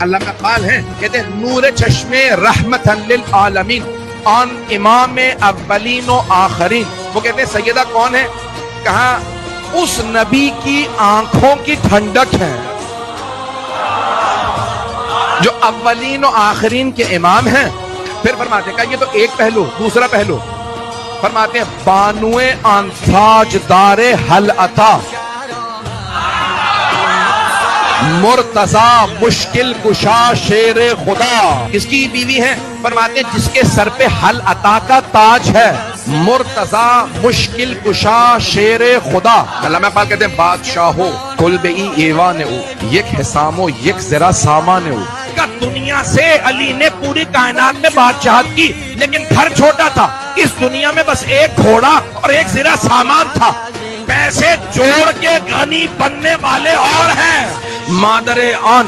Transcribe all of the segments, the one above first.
علامہ اقبال ہیں، کہتے ہیں نور چشمے رحمتن للعالمین آن امام اولین و آخرین. وہ کہتے ہیں سیدہ کون ہے؟ کہا اس نبی کی آنکھوں کی ٹھنڈک ہے جو اولین و آخرین کے امام ہیں. پھر فرماتے ہیں کہ یہ تو ایک پہلو. دوسرا پہلو فرماتے ہیں بانوئے آن تاجدار حل عطا مرتضی مشکل کشا شیر خدا. کس کی بیوی ہے؟ فرماتے ہیں جس کے سر پہ حل عطا کا تاج ہے. مرتضی مشکل کشا شیر خدا. علامہ اقبال کہتے ہیں بادشاہ ہو کل بے ایوان ہو یک حسام ہو یک ذرا سامان ہو. دنیا سے علی نے پوری کائنات میں بادشاہت کی لیکن گھر چھوٹا تھا. اس دنیا میں بس ایک گھوڑا اور ایک ذرا سامان تھا. پیسے جوڑ کے غنی بننے والے اور ہیں. مادر آن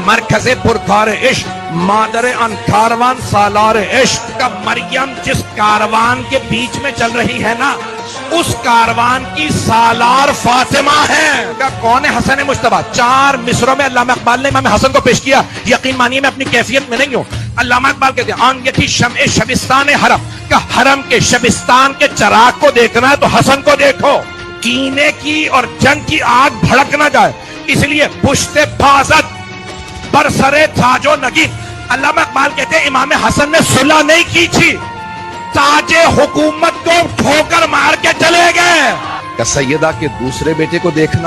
مرکز پرکار عشق مادر ان کاروان سالار عشق کا مریم جس کاروان کے بیچ میں چل رہی ہے نا اس کاروان کی سالار فاطمہ ہے. کون ہے؟ حسن مجتبیٰ. 4 مصروں میں علامہ اقبال نے امام حسن کو پیش کیا. یقین مانیے میں اپنی کیفیت میں نہیں ہوں. علامہ اقبال کہتے ہیں آن یہ تھی شمع شبستان حرم کا حرم کے شبستان کے چراغ کو دیکھنا ہے تو حسن کو دیکھو. کینے کی اور جنگ کی آگ بھڑک نہ جائے اس لیے پشت بازت برسرے تاج و نگین. علامہ اقبال کہتے ہیں امام حسن نے صلح نہیں کی تھی تاج حکومت کو ٹھوکر مار کے چلے گئے. سیدہ کے دوسرے بیٹے کو دیکھنا